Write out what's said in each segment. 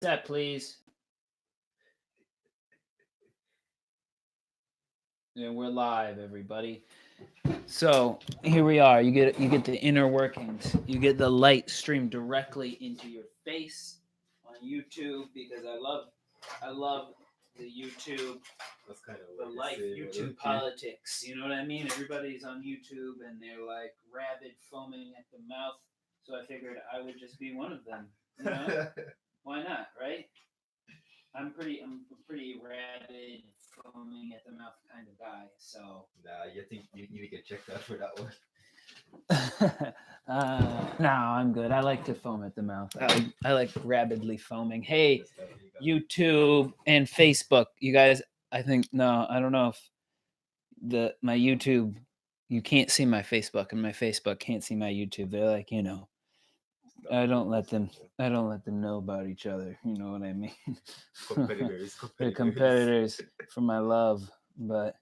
That please. Yeah, we're live, everybody. So here we are. You get the inner workings. You get the light streamed directly into your face on YouTube because I love the YouTube, That's kind of the what life you say, but YouTube okay. politics. You know what I mean? Everybody's on YouTube and they're like rabid, foaming at the mouth. So I figured I would just be one of them. You know? Why not, right? I'm a pretty rabid, foaming at the mouth kind of guy. So Nah, you think you need to get checked out for that one? no, I'm good. I like to foam at the mouth. I like rabidly foaming. Hey, That's definitely got YouTube and Facebook. You guys, I think no, I don't know if my YouTube, you can't see my Facebook and my Facebook can't see my YouTube. They're like, stuff. I don't let them know about each other. You know what I mean? Competitors. They're competitors for my love. But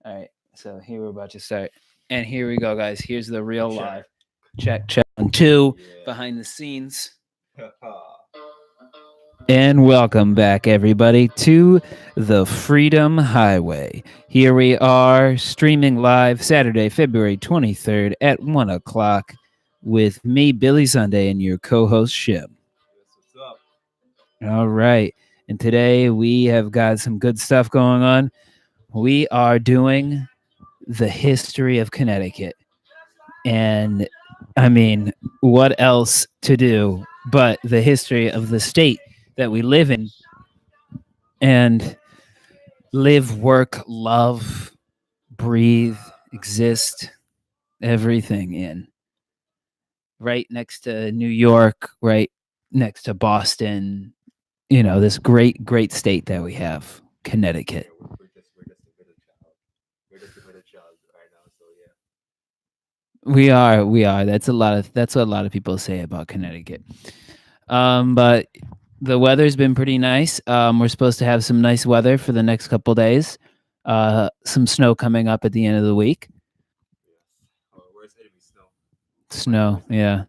all right, so here we're about to start. And here we go, guys. Here's the real Check. live. Check 1, 2 Yeah. behind the scenes. And welcome back, everybody, to the Freedom Highway. Here we are, streaming live Saturday, February 23rd at 1 o'clock with me, Billy Sunday, and your co-host, Shim. What's up? All right. And today we have got some good stuff going on. We are doing the history of Connecticut. And I mean, what else to do but the history of the state that we live in and live, work, love, breathe, exist, everything in. Right next to New York, right next to Boston, this great, great state that we have, Connecticut. Yeah, we're just a middle child. We're just a middle child right now, so yeah. We are. That's what a lot of people say about Connecticut. But the weather's been pretty nice. We're supposed to have some nice weather for the next couple days. Some snow coming up at the end of the week. Yes. Our worst enemy, snow. Snow, yeah.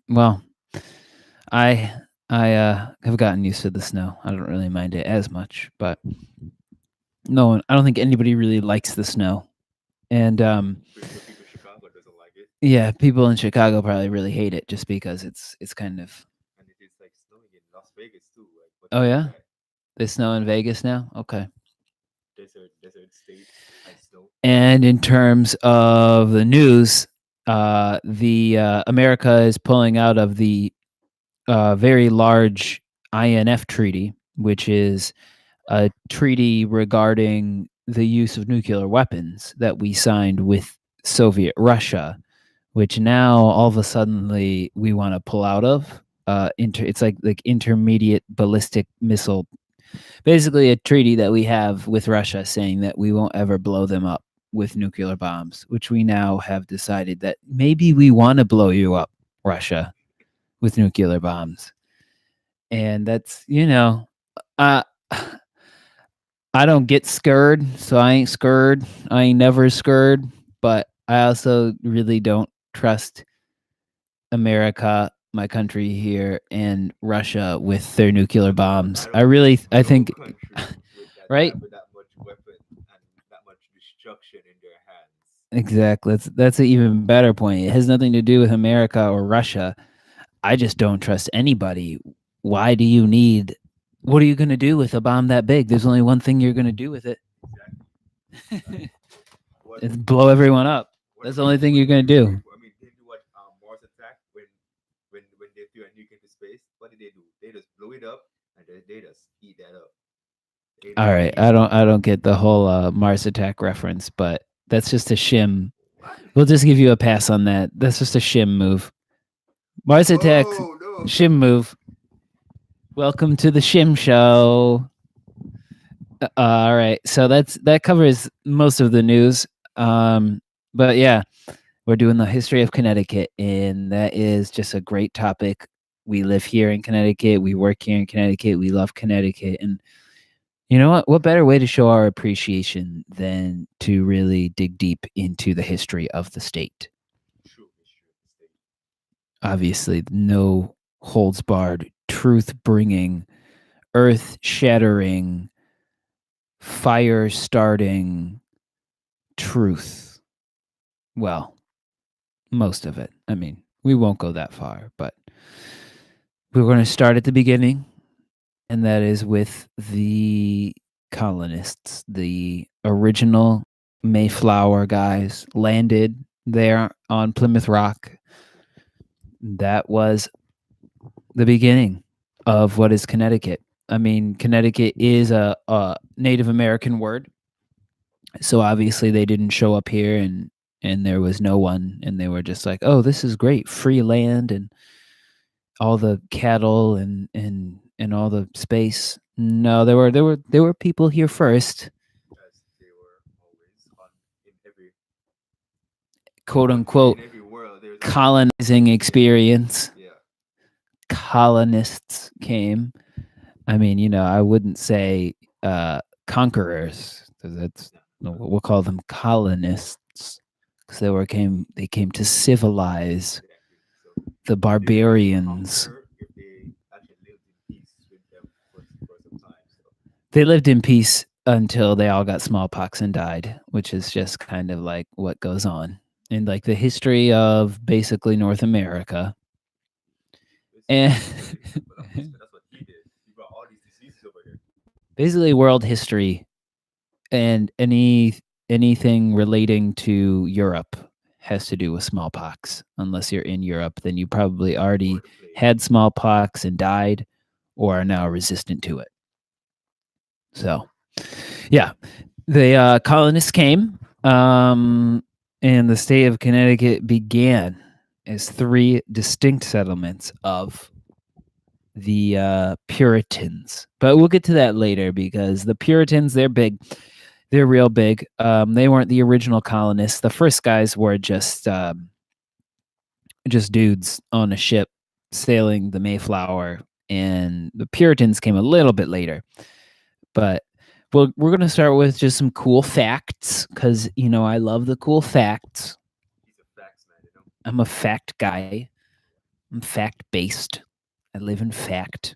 Well, I I have gotten used to the snow. I don't really mind it as much, but no one. I don't think anybody really likes the snow. And Pretty sure people in Chicago doesn't like it, yeah, people in Chicago probably really hate it just because it's kind of. and it is like snowing in Las Vegas too. Like, what Oh the heck is yeah, that? they snow in Vegas now. Okay. Desert state and snow. And in terms of the news, the America is pulling out of the very large INF treaty, which is a treaty regarding the use of nuclear weapons that we signed with Soviet Russia, which now all of a suddenly we want to pull out of. It's like intermediate ballistic missile, basically a treaty that we have with Russia saying that we won't ever blow them up with nuclear bombs, which we now have decided that maybe we want to blow you up, Russia, with nuclear bombs. And that's, uh, I don't get scared, so I ain't scared. I ain't never scared, but I also really don't trust America, my country here, and Russia with their nuclear bombs. I don't trust I no think, country right? with that much weapon and that much destruction in their hands. Exactly. That's an even better point. It has nothing to do with America or Russia. I just don't trust anybody. Why do you need? What are you going to do with a bomb that big? There's only one thing you're going to do with it. Exactly. What It's blow everyone up. what That's the only thing you're going to do. I mean, they do what Mars attack when they threw a nuke into space. What did they do? They just blow it up and they just eat that up. They All just right, eat I it. don't get the whole Mars attack reference, but that's just a shim. What? We'll just give you a pass on that. That's just a shim move. Mars attack, Oh no! shim move. Welcome to the Shim Show. All right, so that covers most of the news. But yeah, we're doing the history of Connecticut, and that is just a great topic. We live here in Connecticut. We work here in Connecticut. We love Connecticut, and you know what? What better way to show our appreciation than to really dig deep into the history of the state? True history of the state. Obviously, no holds barred, truth bringing, earth shattering, fire starting truth. Well, most of it. I mean, we won't go that far, but we're going to start at the beginning, and that is with the colonists, the original Mayflower guys landed there on Plymouth Rock. That was the beginning of what is Connecticut. I mean, Connecticut is a Native American word, so obviously they didn't show up here and there was no one, and they were just like, "Oh, this is great, free land and all the cattle and all the space." No, there were people here first, as they were always on in every quote country unquote in every world. There's always colonizing experience. yeah. Colonists came. I mean, I wouldn't say conquerors. 'Cause that's No, no, no, we'll call them colonists because they came to civilize exactly. So the they didn't really barbarians. conquer if they actually lived in peace with them for some time. So They lived in peace until they all got smallpox and died, which is just kind of like what goes on in like the history of basically North America. basically, And that's a good example of this, because that's what he did. He brought all these diseases over here. basically world history and anything relating to Europe has to do with smallpox. Unless you're in Europe, then you probably already Or the plague. had smallpox and died or are now resistant to it. So, yeah, the colonists came, and the state of Connecticut began as three distinct settlements of the Puritans. But we'll get to that later because the Puritans, they're big. They're real big. They weren't the original colonists. The first guys were just dudes on a ship sailing the Mayflower, and the Puritans came a little bit later. But we're going to start with just some cool facts because I love the cool facts. He's a facts man, you know. I'm a fact guy. Yeah. I'm fact based. I live in fact,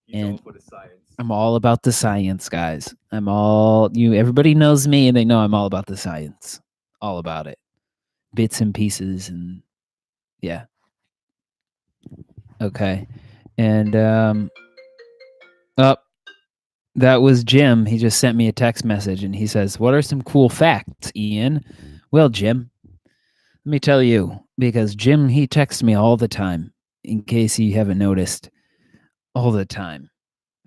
He's and all for the science. I'm all about the science, guys. I'm all you. Everybody knows me, and they know I'm all about the science. All about it, bits and pieces, and yeah. Okay, and up. That was Jim. He just sent me a text message, and he says, "What are some cool facts, Ian?" Well, Jim, let me tell you, because Jim he texts me all the time. In case you haven't noticed, all the time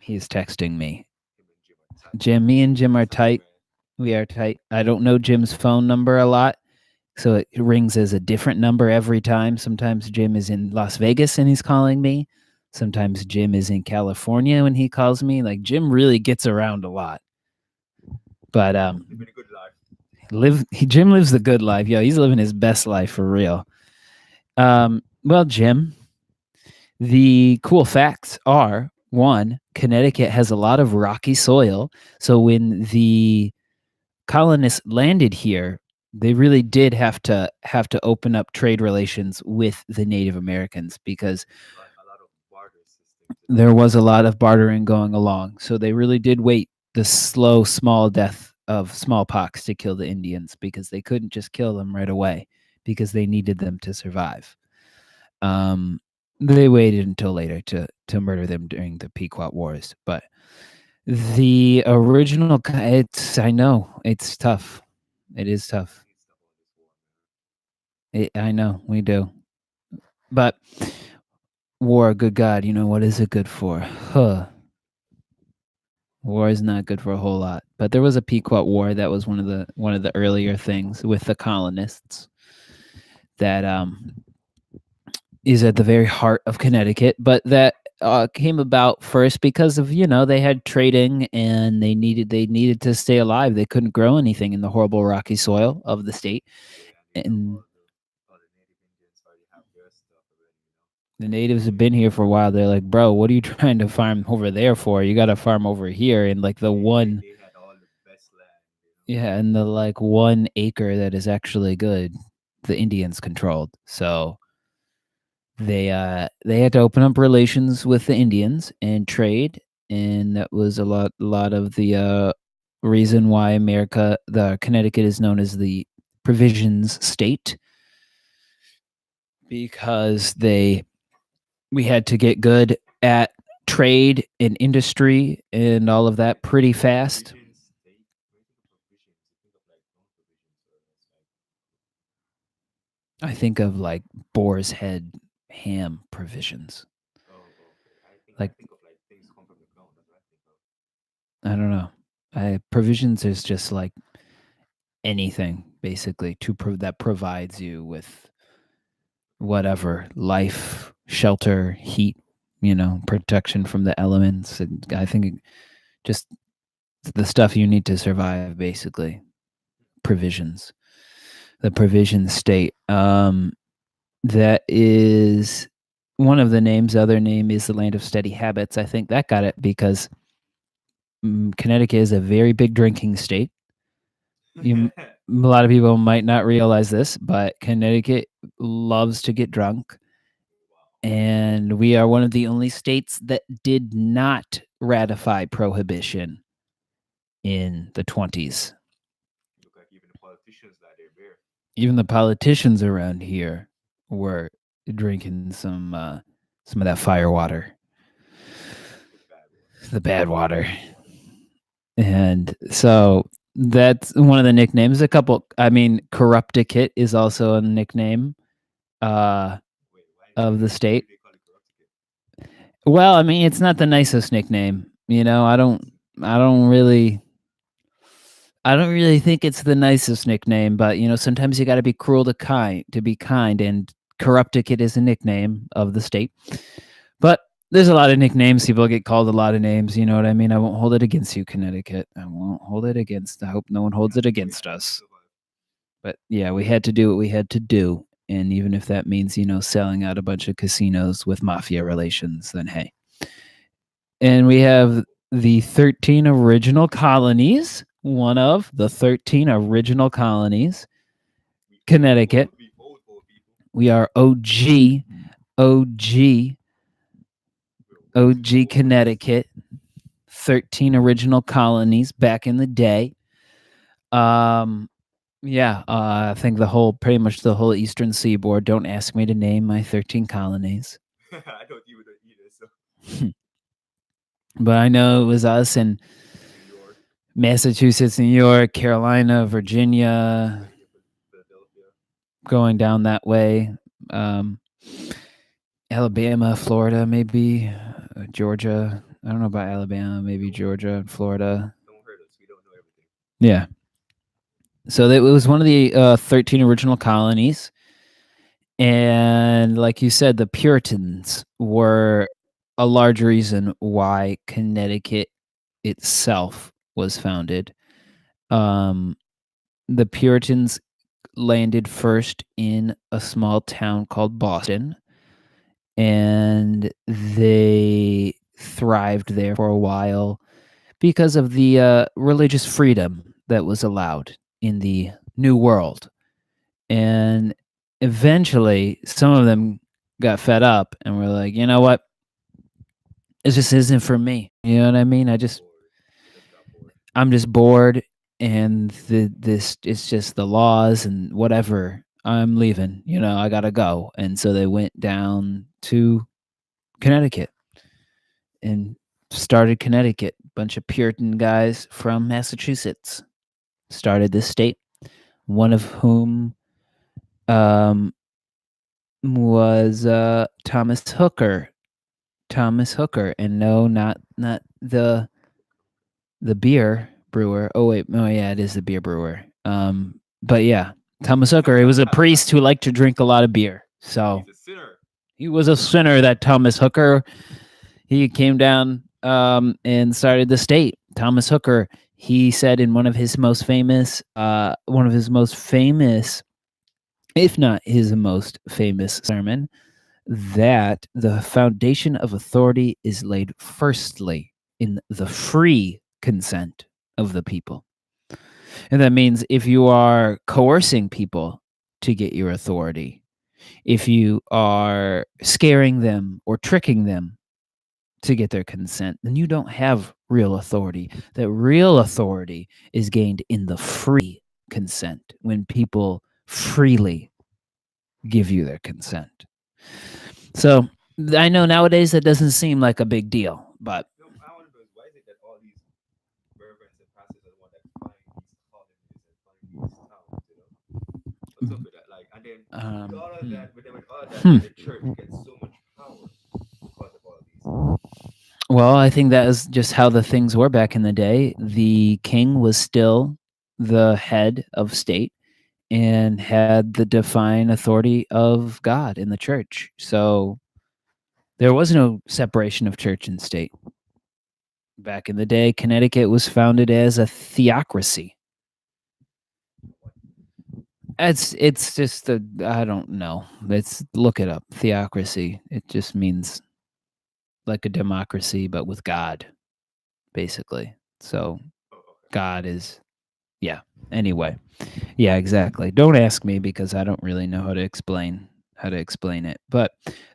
he's texting me. Him and Jim are tight. Jim, me and Jim are Tight, tight. man. We are tight. I don't know Jim's phone number a lot, so it rings as a different number every time. Sometimes Jim is in Las Vegas and he's calling me. Sometimes Jim is in California when he calls me. Like Jim really gets around a lot. But Living a good life. Jim lives the good life. Yo, he's living his best life for real. Well, Jim, the cool facts are one, Connecticut has a lot of rocky soil. So when the colonists landed here, they really did have to open up trade relations with the Native Americans because A lot of barter systems, you know. there was a lot of bartering going along. So they really did wait the slow, small death of smallpox to kill the Indians because they couldn't just kill them right away because they needed them to survive. Um, they waited until later to murder them during the Pequot Wars, but the original, it's I know it's tough. It is tough. We need stuff on this war, man. I know we do, but war. Good God, what is it good for? Huh. War is not good for a whole lot. But there was a Pequot War that was one of the earlier things with the colonists that is at the very heart of Connecticut, but that came about first because of they had trading and they needed to stay alive. They couldn't grow anything in the horrible rocky soil of the state, Yeah, and they know and all the native Indians already have their stuff already, you know. the natives have been here for a while. They're like, bro, what are you trying to farm over there for? You got to farm over here, and like the They, they one, they had all the best land, you know. yeah, and the like 1 acre that is actually good, the Indians controlled. So they had to open up relations with the Indians and trade, and that was a lot of the reason why the Connecticut is known as the provisions state, because they we had to get good at trade and industry and all of that pretty fast. Provisions state. When you think of provisions, you think of like non-provisions, or it's like I think of like Boar's Head ham provisions. okay. I Like, think of like things come from the ground. That's what I think of. I don't know. Provisions is just like anything basically that provides you with whatever life, shelter, heat, protection from the elements. And I think just the stuff you need to survive, basically. Provisions, the provision state. That is one of the names. The other name is the land of steady habits. I think that got it because Connecticut is a very big drinking state. A lot of people might not realize this, but Connecticut loves to get drunk. Wow. And we are one of the only states that did not ratify prohibition in the 20s. Look like even the politicians that they're there. Even the politicians around here were drinking some of that fire water, The bad water. the bad water. And so that's one of the nicknames. Corrupticate is also a nickname uh, Wait, of the why state. do they call it corrupted? Well, it's not the nicest nickname. I don't really think it's the nicest nickname, but sometimes you got to be cruel to be kind, and Corrupticate is a nickname of the state. But there's a lot of nicknames. People get called a lot of names. You know what I mean? I won't hold it against you, Connecticut. I won't hold it against. I hope no one We holds have it to do what we against have to do to us. survive. But yeah, we had to do what we had to do. And even if that means, selling out a bunch of casinos with mafia relations, then hey. And we have the 13 original colonies, one of the 13 original colonies, We Connecticut. old people. We are OG, We're way too OG old for this. Connecticut. 13 original colonies back in the day. Yeah, I think pretty much the whole eastern seaboard. Don't ask me to name my 13 colonies. I don't even know either. So But I know it was us and New York, Massachusetts, New York, Carolina, Virginia, Connecticut, Philadelphia. going down that way. Um, Alabama, Florida, maybe Georgia. I don't know about Alabama, maybe Don't Georgia and Florida. don't hurt us. We don't know everything. Yeah. So it was one of the 13 original colonies. And like you said, the Puritans were a large reason why Connecticut itself was founded. Um, the Puritans landed first in a small town called Boston, and they thrived there for a while because of the religious freedom that was allowed in the New World. And eventually, some of them got fed up and were like, you know what? It just isn't for me. You know what I mean? Bored. They just got bored. I'm just bored, and this it's just the laws and whatever. I'm leaving. I gotta go. And so they went down to Connecticut and started Connecticut. Bunch of Puritan guys from Massachusetts started this state. One of whom um, was Thomas Hooker. Thomas Hooker, and no, not the beer brewer. Oh wait, oh yeah, it is the beer brewer. But yeah, Thomas Hooker. He was a priest who liked to drink a lot of beer. So He's a sinner. he was a sinner. That Thomas Hooker. He came down and started the state. Thomas Hooker. He said in one of his most famous, if not his most famous sermon, that the foundation of authority is laid firstly in the free consent of the people. And that means if you are coercing people to get your authority, if you are scaring them or tricking them to get their consent, then you don't have real authority. That real authority is gained in the free consent when people freely give you their consent. So I know nowadays that doesn't seem like a big deal, but No, I want to know is why is it that all these reverends and pastors are the one that find these colonies and find these towns, you know? What's up with that? Like, and then with um, all of hmm. that, with all of that, Hmm. the church gets so much power because of all of these. Well, I think that is just how the things were back in the day. The king was still the head of state and had the divine authority of God in the church. So there was no separation of church and state. Back in the day, Connecticut was founded as a theocracy. What? It's just a I don't know. Let's look it up. Theocracy. It just means like a democracy but with God, basically. So Oh, okay. God is yeah. Anyway, yeah, exactly. Don't ask me because I don't really know how to explain it. But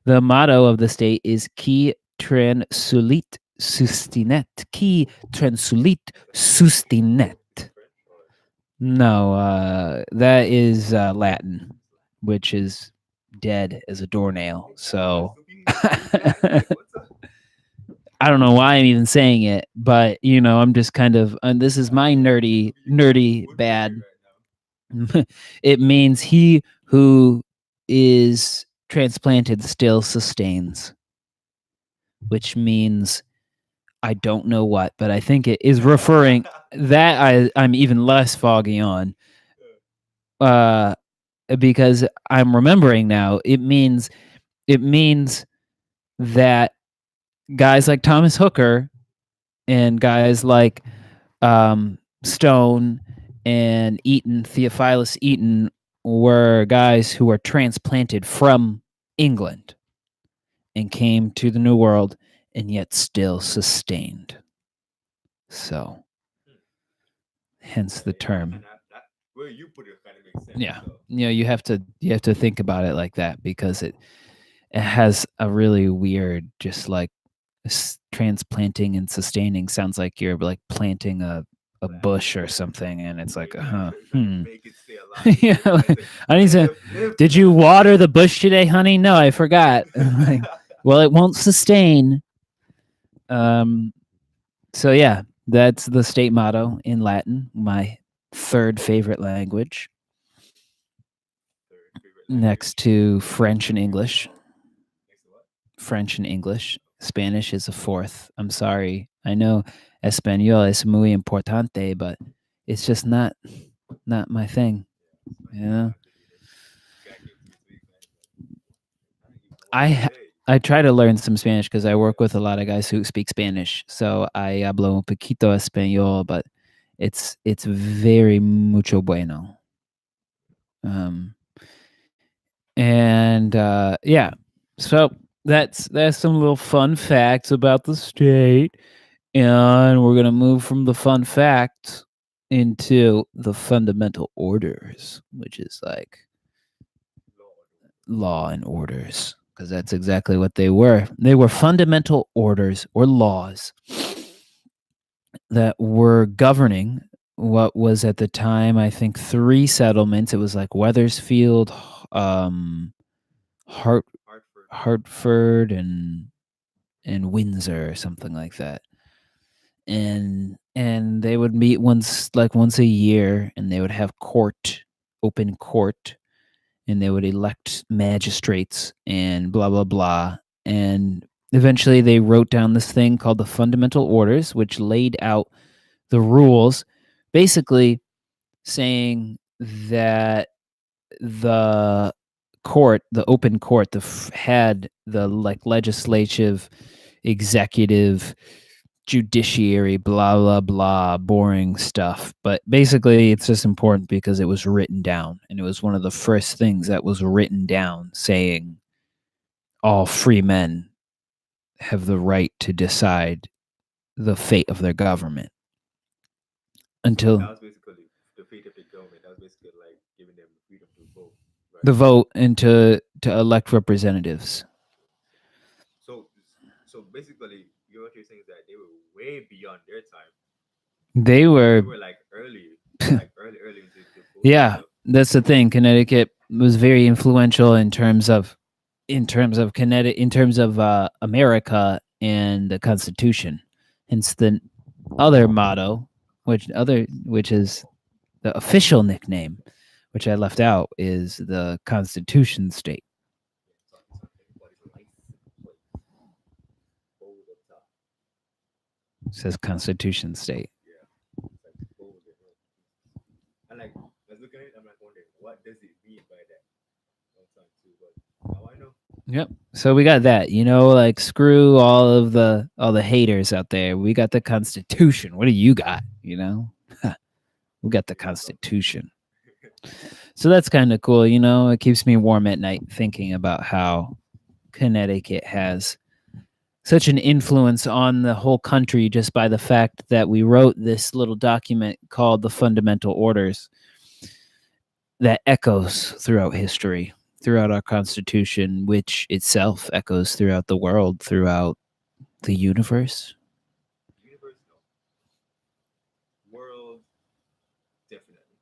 the motto of the state is Qui transulit sustinet. Qui transulit sustinet. Is that French or No, that is Latin, which is dead as a doornail. So speak Latin? Like, I what's up? don't know why I'm even saying it, but I'm just kind of this is my nerdy, You got me nerdy motivated bad. right now. It means he who is transplanted still sustains, which means I don't know what, but I think it is referring that I'm even less foggy on. Uh, because I'm remembering now, it means that guys like Thomas Hooker and guys like Stone and Eaton, Theophilus Eaton, were guys who were transplanted from England and came to the New World and yet still sustained. So, hence the term. And that where you put it kind of makes sense. Yeah, So you have to think about it like that because it has a really weird, just like transplanting and sustaining sounds like you're like planting a plant, bush or something, and it's like, trying to make it stay alive. yeah, You're trying to say, I need to. live, Did you plant. water the bush today, honey? No, I forgot. Like, well, it won't sustain. Um. So yeah, that's the state motto in Latin, my third favorite language, Third favorite next language. to French and English. Next to what? French and English. Spanish is a fourth. I'm sorry. I know Espanol es muy importante, but it's just not my thing. Yeah, You Spanish. know, I believe it. Guy came to me to speak Spanish. Like, I don't even know what to I say. I try to learn some Spanish because I work with a lot of guys who speak Spanish. So I hablo un poquito español, but it's very mucho bueno. Um, and yeah, so that's some little fun facts about the state. And we're going to move from the fun facts into the fundamental orders, which is like Lord. law and orders, because that's exactly what they were. They were fundamental orders or laws that were governing what was at the time, I think, three settlements. It was like Weathersfield, um, Hart, Hartford. Hartford, and Windsor or something like that. And they would meet once a year, and they would have open court, and they would elect magistrates and blah blah blah. And eventually they wrote down this thing called the fundamental orders, which laid out the rules, basically saying that the the open court, had the like legislative, executive, judiciary, blah blah blah, boring stuff. But basically, it's just important because it was written down, and it was one of the first things that was written down, saying all free men have the right to decide the fate of their government. So Until that was basically the fate of the government. That was basically like giving them the freedom to vote, the right? vote and to to elect representatives. So so basically, what you're saying is that they were way beyond their time. They They were, were like early. They were like early into the voting yeah, stuff. that's the thing. Connecticut was very influential Connecticut, in terms of America and the Constitution. Hence the other motto, which is the official nickname, which I left out, is the Constitution State. Yeah, it's on everybody's license plate. Bold up top. It says Constitution State. Yeah, it's like bold and all. And like, I was looking at it, I'm like wondering, what does it mean by that? One time too, but now I know. Yep. So we got that. Like screw all the haters out there. We got the Constitution. What do you got? We got the There you go. Constitution. So that's kind of cool. It keeps me warm at night thinking about how Connecticut has such an influence on the whole country just by the fact that we wrote this little document called the Fundamental Orders that echoes throughout history, throughout our Constitution, which itself echoes throughout the world, throughout the universe. Universe, no. World, definitely.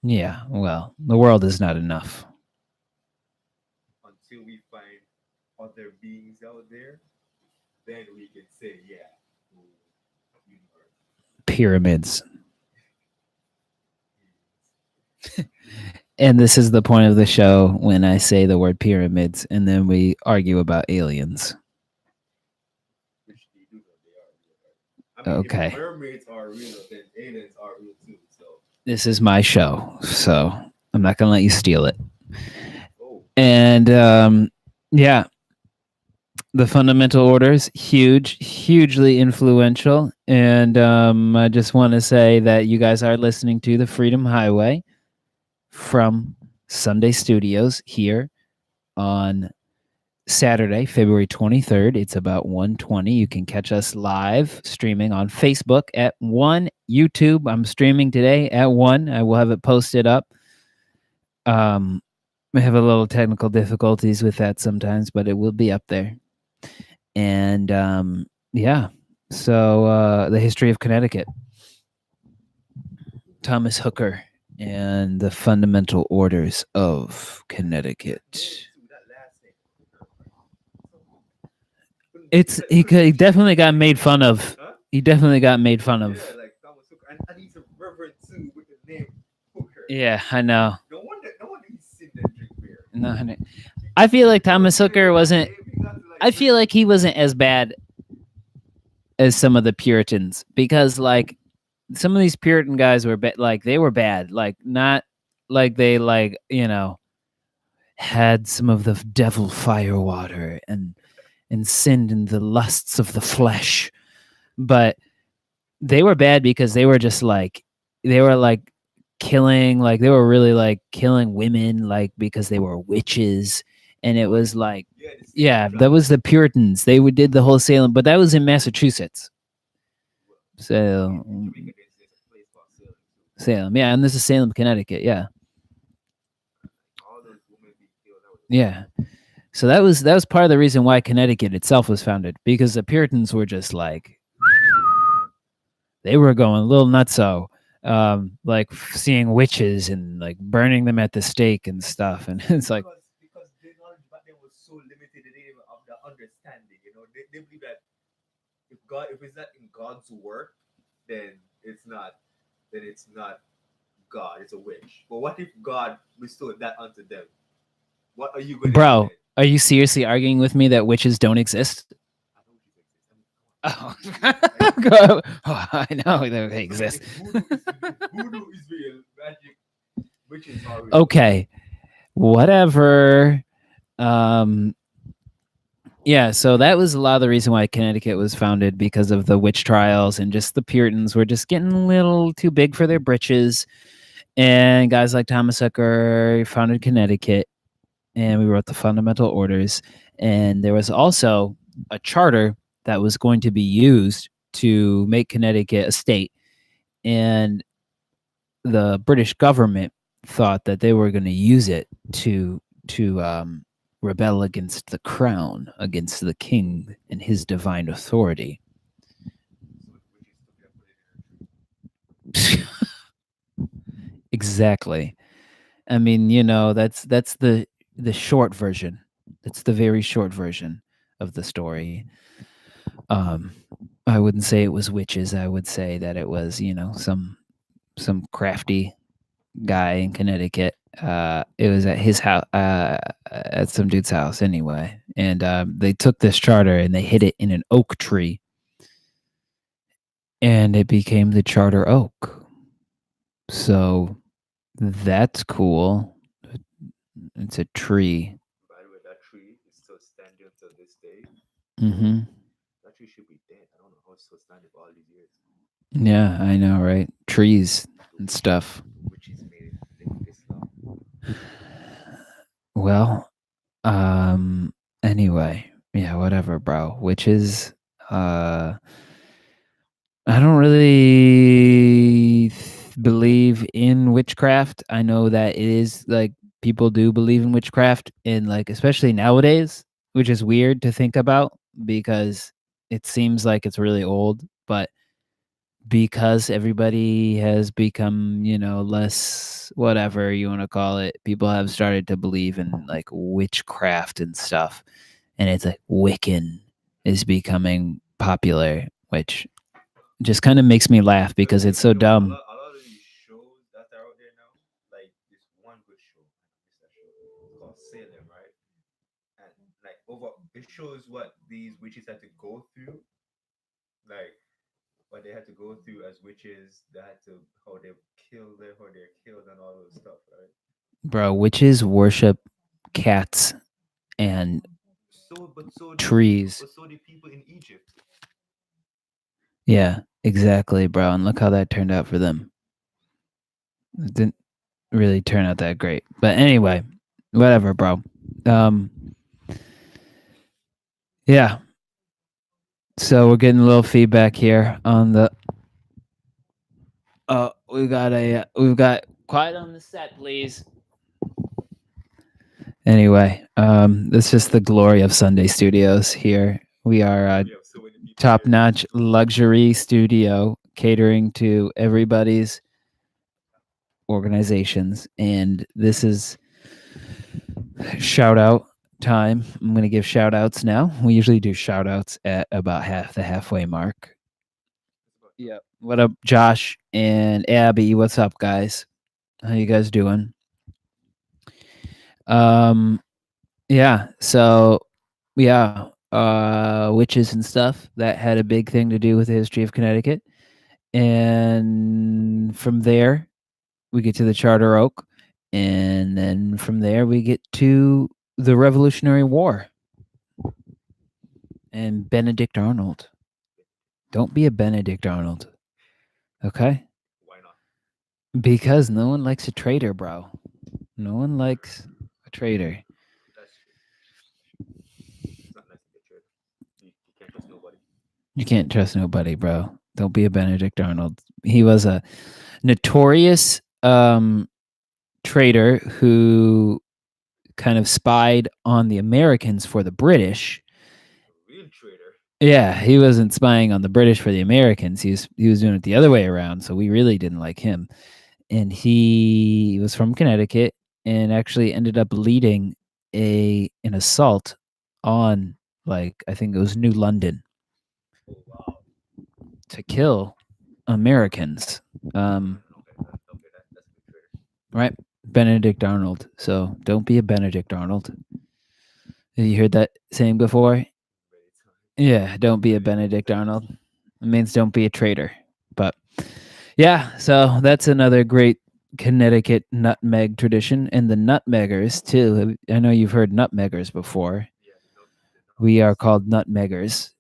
Yeah, well, the world is not enough. Until we find other beings out there, then we can say, yeah, oh, universe. Pyramids. And this is the point of the show when I say the word pyramids and then we argue about aliens. Which they do know they are real, right? I mean, if Okay. mermaids are real, then aliens are real too. So, This is my show, so I'm not going to let you steal it. oh, And yeah, the Fundamental Orders, hugely influential. And I just want to say that you guys are listening to the Freedom Highway from Sunday Studios here on Saturday, February 23rd. It's about 1:20. You can catch us live streaming on Facebook at 1, YouTube. I'm streaming today at 1. I will have it posted up. We have a little technical difficulties with that sometimes, but it will be up there. And yeah, so the history of Connecticut, Thomas Hooker, and the Fundamental Orders of Connecticut. that last name, Hooker, right? He definitely got made fun of. Huh? He definitely got made fun of. Yeah, like Thomas Hooker, and he's a reverend too with the name Hooker. Yeah, I know. No wonder he's sitting and drink beer. No, I feel like Thomas Hooker wasn't. I feel like he wasn't as bad as some of the Puritans because, like, some of these Puritan guys were like they were bad, like not like they had some of the devil fire water and sinned in the lusts of the flesh, but they were bad because they were just like they were like killing, like they were really like killing women, like because they were witches, and it was like yeah, that was the Puritans. They did the whole Salem, but that was in Massachusetts. So Salem, yeah, and this is Salem, Connecticut, yeah. All those women being killed. Yeah. So that was part of the reason why Connecticut itself was founded, because the Puritans were just like they were going a little nutso, like seeing witches and like burning them at the stake and stuff, and it's like because their knowledge back then was so limited, they didn't even have the understanding. They believe that if it's not in God's work, then it's not then it's not God. It's a witch. But what if God bestowed that onto them? What are you going to do bro, then? are you seriously arguing with me that witches don't exist? I know witches exist. Oh, oh I know they exist. Voodoo is real. Magic witches are real. Okay, whatever. Yeah, so that was a lot of the reason why Connecticut was founded, because of the witch trials, and just the Puritans were just getting a little too big for their britches. And guys like Thomas Hooker founded Connecticut, and we wrote the Fundamental Orders. And there was also a charter that was going to be used to make Connecticut a state. And the British government thought that they were going to use it to to rebel against the crown, against the king and his divine authority. So witches took it and put it in a tree. Exactly. I mean, you know, that's the short version. That's the very short version of the story. Um, I wouldn't say it was witches. I would say that it was, you know, some crafty guy in Connecticut. It was at his house, at some dude's house anyway. And they took this charter and they hid it in an oak tree, and it became the charter oak. So that's cool. It's a tree. By the way, that tree is still standing until this day. Mm-hmm. That tree should be dead. I don't know how it's still standing for all these years. Yeah, I know, right? Trees The and witches, stuff. the witches made it live this long. Well, anyway, yeah, whatever, bro. Witches, uh, I don't really believe in witchcraft. I know that it is like people do believe in witchcraft, and like especially nowadays, which is weird to think about because it seems like it's really old, but because everybody has become, you know, less whatever you want to call it, people have started to believe in like witchcraft and stuff. And it's like Wiccan is becoming popular, which just kind of makes me laugh because it's so dumb. A lot of these shows that are out there now, like this one good show, I miss that show. It's called Salem, right? And like over, it shows what these witches had to go through, like what they had to go through as witches. They had to how they killed them, how they're killed, and all those stuff, right? Bro, witches worship cats and So do trees. but so do people in Egypt. Yeah, exactly, bro. And look how that turned out for them. It didn't really turn out that great. But anyway, whatever, bro. Um, yeah. So we're getting a little feedback here on the. We've got quiet on the set, please. Anyway, this is the glory of Sunday Studios. Here we are, We have so many people here. top-notch luxury studio catering to everybody's organizations, and this is shout out time. I'm going to give shout outs now. We usually do shout outs at about half the halfway mark. It's about time. Yeah. What up, Josh and Abby? What's up, guys? How you guys doing? Um, yeah. So, yeah, witches and stuff that had a big thing to do with the history of Connecticut, and from there we get to the Charter Oak, and then from there we get to the Revolutionary War and Benedict Arnold. Don't be a Benedict Arnold, okay? Why not? Because no one likes a traitor, bro. No one True. likes a traitor. That's true. It's not nice to get triggered. You can't trust nobody. You can't trust nobody, bro. Don't be a Benedict Arnold. He was a notorious traitor who kind of spied on the Americans for the British. A real traitor. Yeah, he wasn't spying on the British for the Americans. He was doing it the other way around. So we really didn't like him. And he was from Connecticut and actually ended up leading an assault on, like, I think it was New London, Oh wow. to kill Americans. Um, Okay. Okay. That's a good traitor. right? Benedict Arnold. So don't be a Benedict Arnold. Have you heard that saying before? Many times. Yeah, don't be a Many Benedict times. Arnold. It means don't be a traitor. But yeah, so that's another great Connecticut nutmeg tradition. And the nutmeggers, too. I know you've heard nutmeggers before. Yeah. The We nutters. are called nutmeggers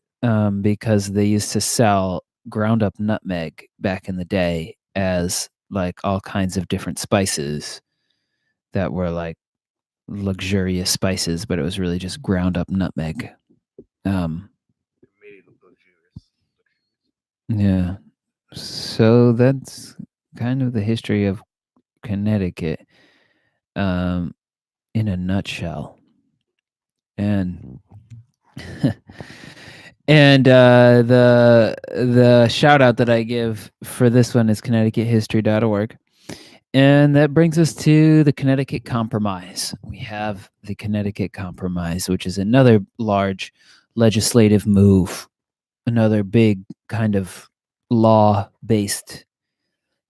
because they used to sell ground up nutmeg back in the day as like all kinds of different spices that were like luxurious spices, but it was really just ground up nutmeg. Um, It made it look luxurious. Luxurious. yeah. So that's kind of the history of Connecticut. Um, in a nutshell. And and the shout out that I give for this one is ConnecticutHistory.org. And that brings us to the Connecticut Compromise. We have the Connecticut Compromise, which is another large legislative move, another big kind of law based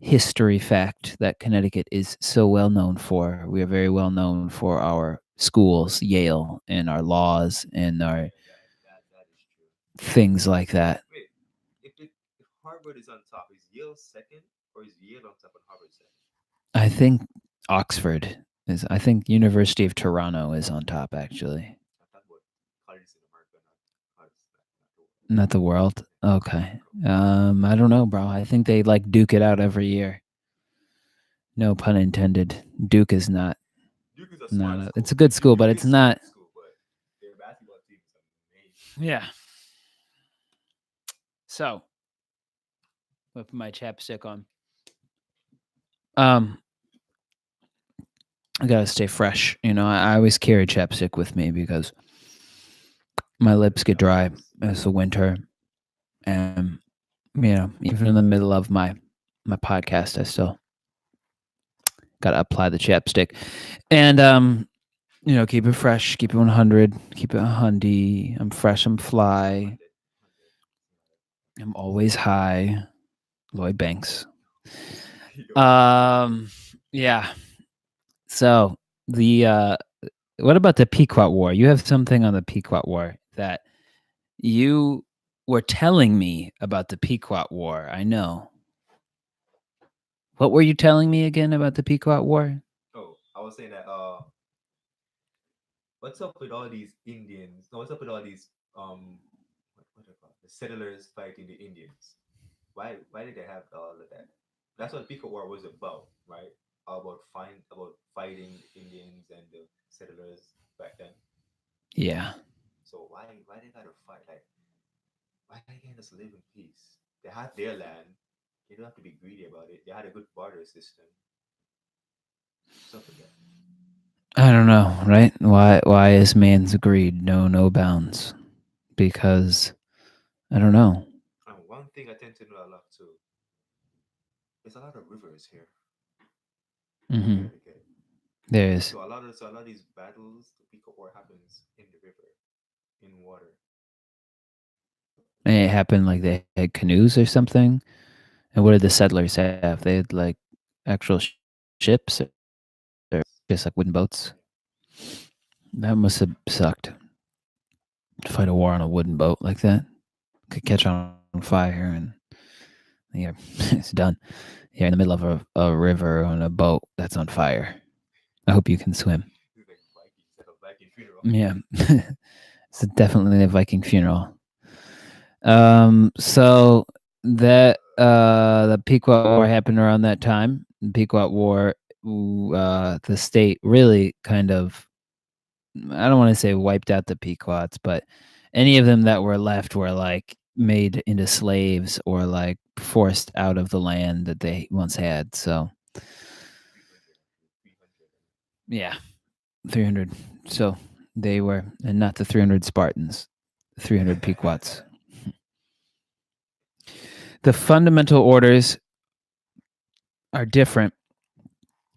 history fact that Connecticut is so well known for. We are very well known for our schools, Yale, and our laws and our Yeah, that is true. things like that. Wait, if Harvard is on top, is Yale second, or is Yale on top and Harvard second? I think Oxford is, I think University of Toronto is on top, actually. I thought about colleges in America, not colleges, not the world. Not the world. Yeah, Okay. cool. I don't know, bro. I think they like duke it out every year. No pun intended. Duke is Duke is a not smart it's school. a good school, but Duke it's is not. smart school, but their basketball team is amazing. Yeah. So, I put my chapstick on. Um, I gotta stay fresh. I always carry chapstick with me because my Keep lips them get dry moist. as the winter, and even in the middle of my podcast, I still gotta apply the chapstick, and keep it fresh, keep it 100, keep it 100. I'm fresh, I'm fly, 100, 100. I'm always high. Lloyd Banks. Lloyd Banks. Yeah. So the what about the Pequot War? You have something on the Pequot War that you were telling me about the Pequot War. I know. What were you telling me again about the Pequot War? Oh, I was saying that what's up with all these Indians? No, what's up with all these what are they called? The settlers fighting the Indians. Why did they have all of that? That's what Pequot War was about, right? All about fighting the Indians and the settlers back then. Yeah. So why they gotta fight? Like why they can't just live in peace? They had their land. You don't have to be greedy about it. They had a good barter system. What's up with that? I don't know, right? Why is man's greed no bounds? Because I don't know. And one thing I tend to know a lot too, there's a lot of rivers here in Mhm. Connecticut. There is. So a lot of these battles, the Pequot War happens in the river, in water. And it happened like they had canoes or something. And what did the settlers have? They had like actual ships or Yes. just like wooden boats. Yeah. That must have sucked to fight a war on a wooden boat like that. Could catch on fire and yeah, it's done. You're in the middle of a river on a boat that's on fire. I hope you can swim. It's like Vikings, like a Viking funeral. Yeah, it's definitely a Viking funeral. So that the Pequot War happened around that time. The Pequot War, the state really kind of, I don't want to say wiped out the Pequots, but any of them that were left were like made into slaves or like forced out of the land that they once had. So 300 actually, 300. yeah, 300. So they were, and not the 300 Spartans, 300 Pequots. The fundamental orders are different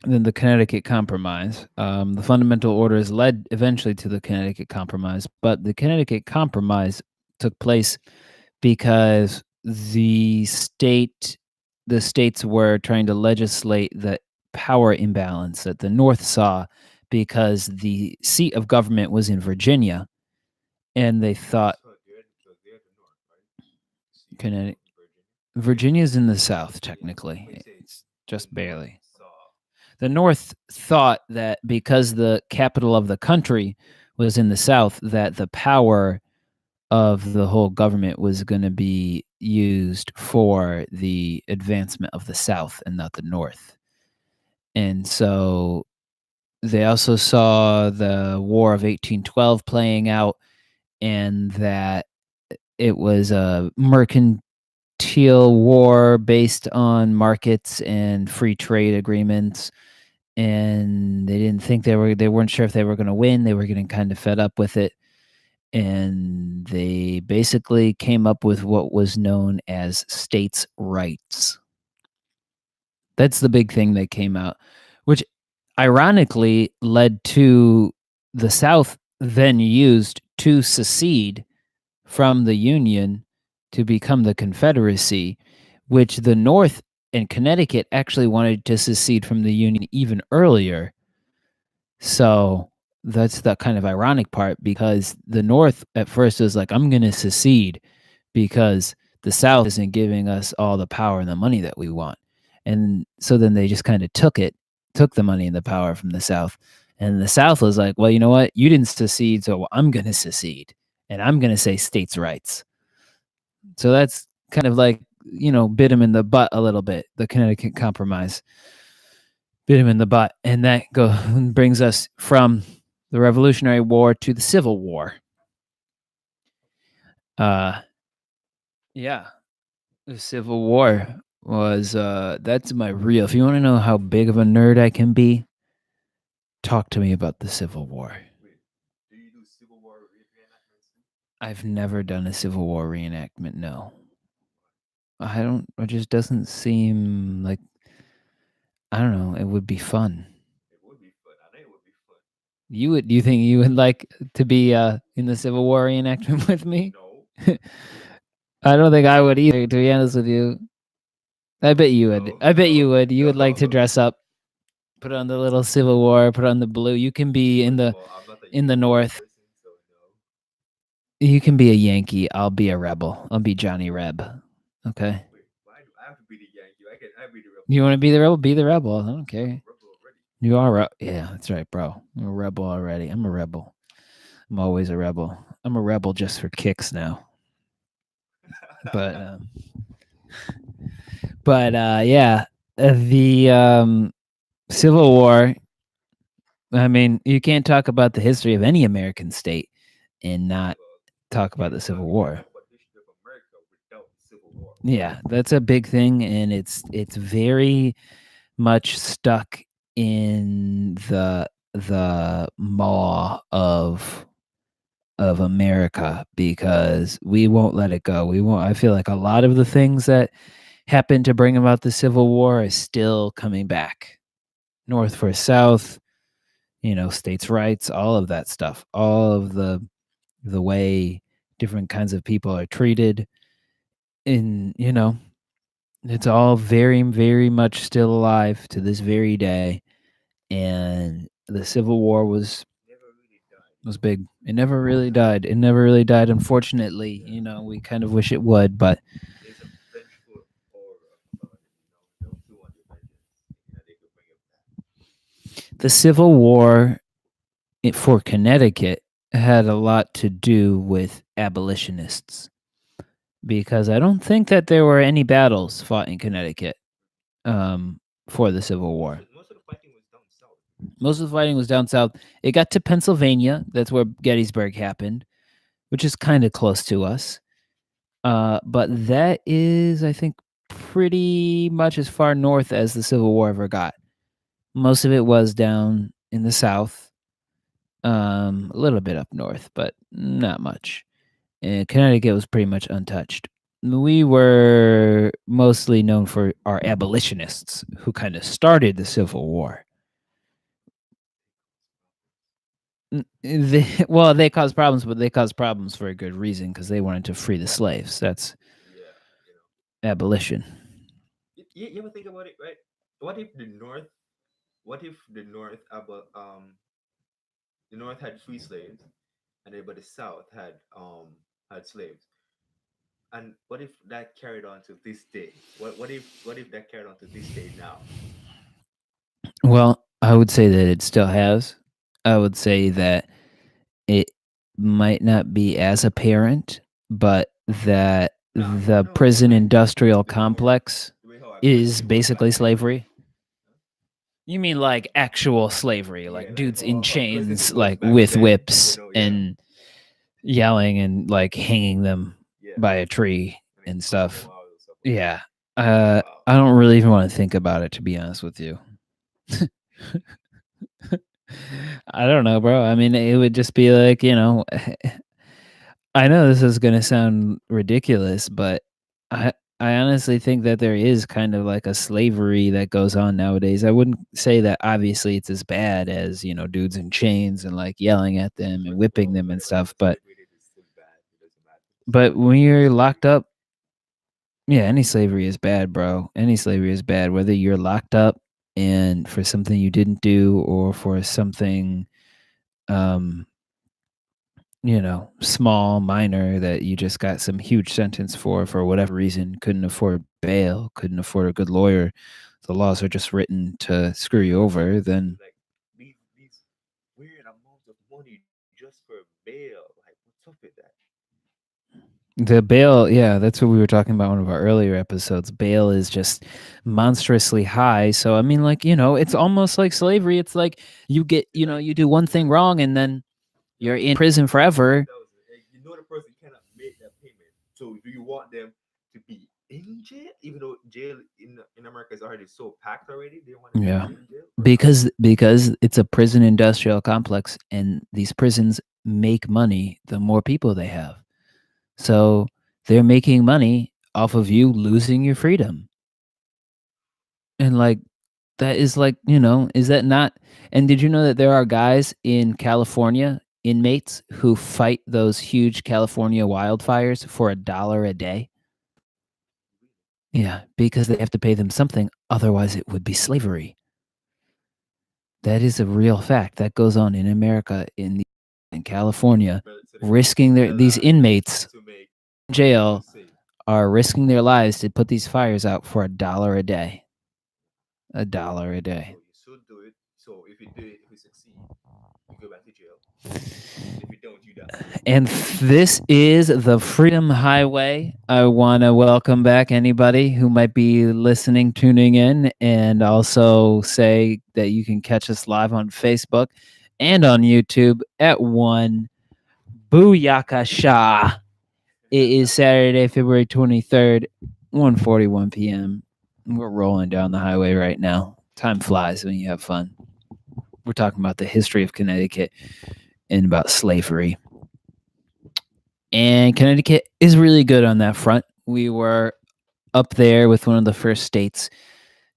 than the Connecticut Compromise. The fundamental orders led eventually to the Connecticut Compromise, but the Connecticut Compromise took place because the states were trying to legislate the power imbalance that the North saw because the seat of government was in Virginia, and they thought So they're the north, right? The seat of Connecticut. Virginia. Wait, Virginia's in the South, wait. technically. When you say It's the just north barely. saw, The North thought that because the capital of the country was in the South, that the power of the whole government was going to be used for the advancement of the South and not the North. And so they also saw the War of 1812 playing out, and that it was a mercantile war based on markets and free trade agreements, and they didn't think they weren't sure if they were going to win. They were getting kind of fed up with it, and they basically came up with what was known as states' rights. That's the big thing that came out, which ironically led to the South then used to secede from the Union to become the Confederacy, which the North and Connecticut actually wanted to secede from the Union even earlier. So that's the kind of ironic part, because the North at first was like, I'm going to secede because the South isn't giving us all the power and the money that we want. And so then they just kind of took the money and the power from the South. And the South was like, well, you know what? You didn't secede, so I'm going to secede. And I'm going to say states' rights. So that's kind of like, bit him in the butt a little bit, the Connecticut Compromise. Bit him in the butt. And that brings us from the Revolutionary War to the Civil War. Yeah. The Civil War was that's my real. If you want to know how big of a nerd I can be, talk to me about the Civil War. Wait, do you do Civil War reenactments too? I've never done a Civil War reenactment. No. I don't. It just doesn't seem like, I don't know. It would be fun. It would be fun. I know it would be fun. You would? Do you think you would like to be in the Civil War reenactment with me? No, I don't think I would either. To be honest with you, I bet you would. no, I bet no, you would. You would like to no. dress up, put on the little Civil War, put on the blue. You can be First of all, I'm not a in the uniform North. person, so no. You can be a Yankee. I'll be a rebel. I'll be Johnny Reb. Okay. Wait, why do I have to be the Yankee? I be the rebel. You want to be the rebel? Be the rebel. I don't I'm care. a rebel already. You are. Yeah, that's right, bro. I'm a rebel already. I'm a rebel. I'm always a rebel. I'm a rebel just for kicks now. But yeah, the Civil War. I mean, you can't talk about the history of any American state and not Well, talk about the Civil you can't War. talk about the history of America without the Civil War. Yeah, that's a big thing, and it's very much stuck in the maw of America, because we won't let it go. We won't. I feel like a lot of the things that happened to bring about the Civil War is still coming back. North for South, states' rights, all of that stuff, all of the way different kinds of people are treated, in it's all very, very much still alive to this very day. And the Civil War Never really died, was big. It never really died. It never really died. Unfortunately, Yeah, we kind of wish it would, but there's a vengeful aura about it. Those who want your vengeance, they could bring it back. the Civil War for Connecticut had a lot to do with abolitionists, because I don't think that there were any battles fought in Connecticut for the Civil War. Most of the fighting was down south. Most of the fighting was down south. It got to Pennsylvania. That's where Gettysburg happened, which is kind of close to us. But that is, I think, pretty much as far north as the Civil War ever got. Most of it was down in the South, a little bit up north, but not much. And Connecticut was pretty much untouched. We were mostly known for our abolitionists, who kind of started the Civil War. Well, they caused problems, but they caused problems for a good reason, because they wanted to free the slaves. That's Yeah, abolition. you ever think about it, right? What if the North? What if the North about the North had free slaves, and then but the South had slaves? And what if that carried on to this day? What if that carried on to this day now? Well, I would say that it still has. I would say that it might not be as apparent, but that Nah, the no, I prison meant industrial the North. complex The way how I put it, is it was back basically then. slavery. You mean like actual slavery, Yeah, like like dudes in because chains, it was like back with then. whips Yeah, and yelling and like hanging them yeah, by a tree and then and punching the stuff. walls and stuff like that. Yeah. Wow. I don't really even want to think about it, to be honest with you. I don't know, bro. I mean, it would just be like, I know this is gonna sound ridiculous, but I honestly think that there is kind of like a slavery that goes on nowadays. I wouldn't say that obviously it's as bad as, dudes in chains and like yelling at them and First of whipping all, them and whatever stuff, but slavery it is still bad. It doesn't matter. but Slavery when is still you're locked slavery. up, yeah, any slavery is bad, bro. Any slavery is bad, whether you're locked up and for something you didn't do or for something um small, minor that you just got some huge sentence for whatever reason, couldn't afford bail, couldn't afford a good lawyer. The laws are just written to screw you But some over, people then do like these weird amounts of money just for bail. Like, what's up with that? the bail, yeah, that's what we were talking about in one of our earlier episodes. Bail is just monstrously high. So I mean, like, it's almost like slavery. It's like you get, It's like you do one you know thing wrong and then you're like in prison you got forever. 100,000. You know the person cannot make that payment. So do you want them to be in jail, even though jail in America is already so packed already? They want them to Yeah. be in jail or not? Because it's a prison industrial complex and these prisons make money the more people they have. So they're making money off of you losing your freedom. And like that is like, is that not, and did you know that there are guys in California, inmates who fight those huge California wildfires for $1 a day? Yeah, because they have to pay them something, otherwise it would be slavery. That is a real fact that goes on in America, in California, So they risking risk their their these lives inmates to make in money for the jail sake. are risking their lives to put these fires out for $1 a day. $1 a So day. you should do it. So if you do it, if you succeed, you go back to jail. And if you don't, you die. And this is the Freedom Highway. I want to welcome back anybody who might be listening, tuning in, and also say that you can catch us live on Facebook and on YouTube at 1 Booyakasha. It is Saturday, February 23rd, 1:41 p.m. We're rolling down the highway right now. Time flies when you have fun. We're talking about the history of Connecticut and about slavery. And Connecticut is really good on that front. We were up there with one of the first states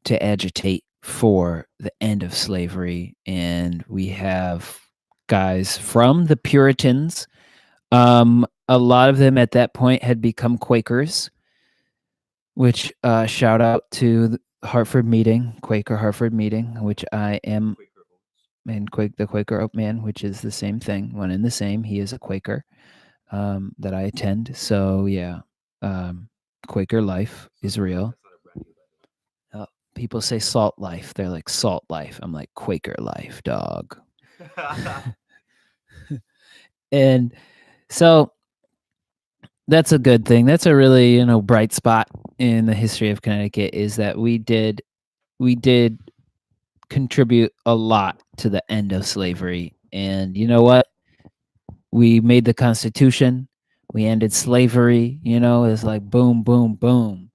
to agitate for the end of slavery. And we have guys from the Puritans. A lot of them at that point had become Quakers, which shout out to the Hartford meeting, Quaker Hartford meeting, which I And am, Quaker oats. and the Quaker Oat Man, which is the same thing, one and the same. He is a Quaker that I attend. So yeah, um, Quaker life is real. That's not a brand deal, by the way. Uh, People say salt life. They're like salt life. I'm like Quaker life, dog. And so that's a good thing. That's a really bright spot in the history of Connecticut is that we did contribute a lot to the end of slavery. And you know what? We made the Constitution. We ended slavery. It's like boom, boom, boom.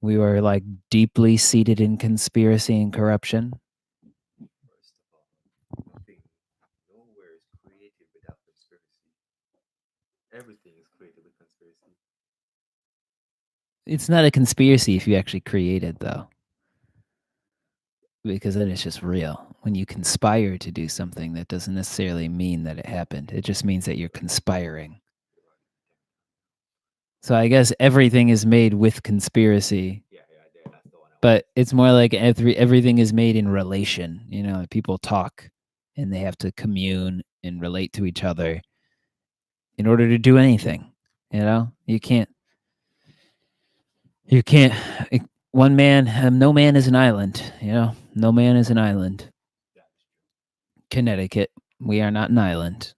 We were like deeply seated in conspiracy and corruption. First of all, nothing, nowhere is created without conspiracy. Everything is created with conspiracy. It's not a conspiracy if you actually create it, though, because then it's just real. When you conspire to do something, that doesn't necessarily mean that it happened. It just means that you're But conspiring. you're right. Damn it. So I guess everything is made with conspiracy, Yeah, yeah, yeah. That's the one I wanted but to say. it's more like everything is made in relation. People talk and they have to commune and relate to each other in order to do anything. You can't one man, no man is an island. No man is an island. That is true. Connecticut, we are not an island.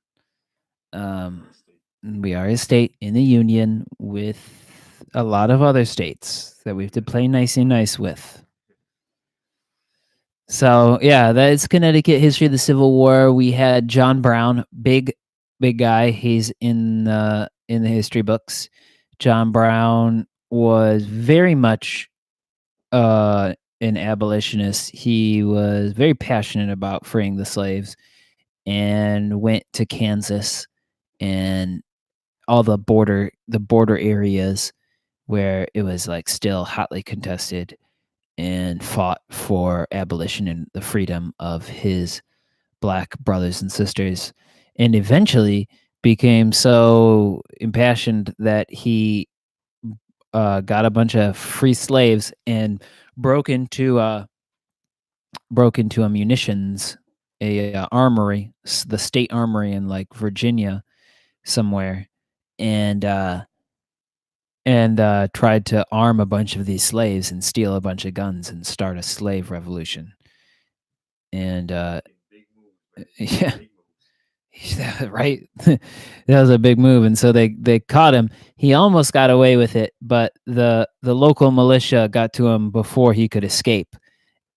We're um a state. we are a state in the union with a lot of other states that we have to play nice and nice with. So yeah, that is Connecticut history of the Civil War. We had John Brown, big guy. He's in the history books. John Brown was very much an abolitionist. He was very passionate about freeing the slaves and went to Kansas and all the border areas where it was like still hotly contested and fought for abolition and the freedom of his black brothers and sisters, and eventually became so impassioned that he got a bunch of free slaves and broke into a munitions armory, the state armory in like Virginia somewhere, and tried to arm a bunch of these slaves and steal a bunch of guns and start a slave revolution. And Making big moves, man. yeah, Big moves. right. That was a big move, and so they caught him. He almost got away with it, but the local militia got to him before he could escape.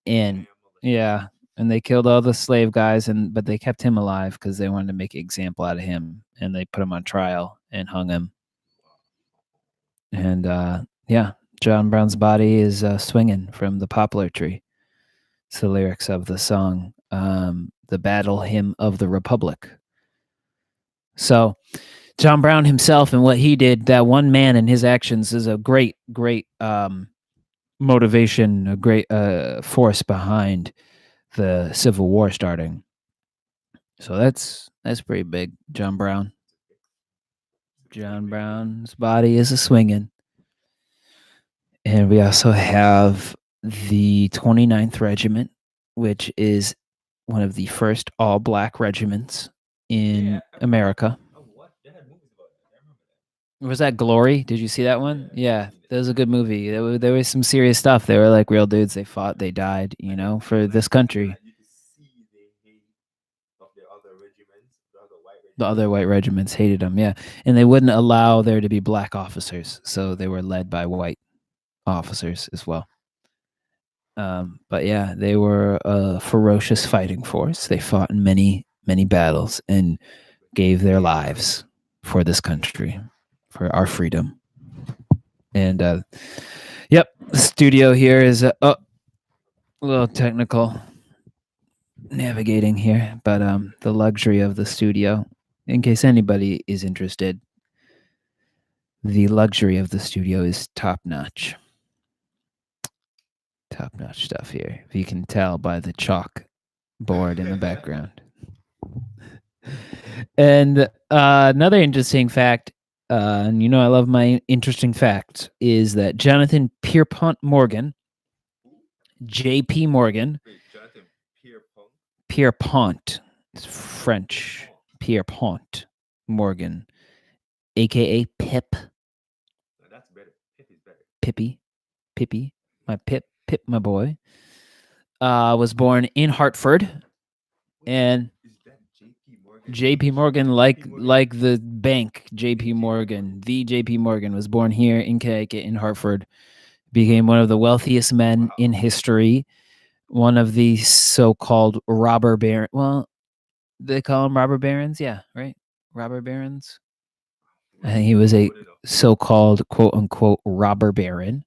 And Damn, militia. yeah, and they killed all the slave guys, and but they kept him alive because they wanted to make an example out of him, and they put him on trial and hung him. Wow. And yeah, John Brown's body is swinging from the poplar tree. It's the lyrics of the song, "The Battle Hymn of the Republic." So John Brown himself and what he did, that one man and his actions, is a great motivation, a great force behind the Civil War starting. So that's pretty big. John Brown. It's a big, John big thing. Brown's body is a swinging. And we also have the 29th Regiment, which is one of the first all black regiments Yeah, in America. I watched. They had movies about that. I remember that. Was that Glory? Did you see that one? Yeah, I Yeah, seen it. that was a good movie. There was some serious stuff. They were like real dudes. They fought, they died, And then for like this country. you could see the hate of the other regiments, the other white The regiments. other white regiments hated them, yeah. And they wouldn't allow there to be black officers. So they were led by white officers as well. But yeah, they were a ferocious fighting force. They fought in many battles and gave their lives for this country, for our freedom. And yep, the studio here is a little technical navigating here, but the luxury of the studio, in case anybody is interested, the luxury of the studio is top notch. Top notch stuff here. If you can tell by the chalk board in the background. And another interesting fact, and I love my interesting facts, is that Jonathan Pierpont Morgan, Who? J.P. Morgan, Wait, Jonathan Pierpont. Pierpont, it's French, Pierpont. Pierpont Morgan, aka Pip, No, that's better. Pip is better. Pippy, Pippy, my Pip, my boy, was born in Hartford, Wait, and is that J.P. Morgan? J.P. Morgan, J.P. Morgan. like the bank, J.P. J.P. Morgan. Morgan, the J.P. Morgan was born here in Connecticut, in Hartford, became one of the wealthiest men Wow. in history, one of the so-called robber baron. Well, they call them robber barons, yeah, right? Robber barons. I think he was I a wouldn't know. so-called quote unquote robber baron,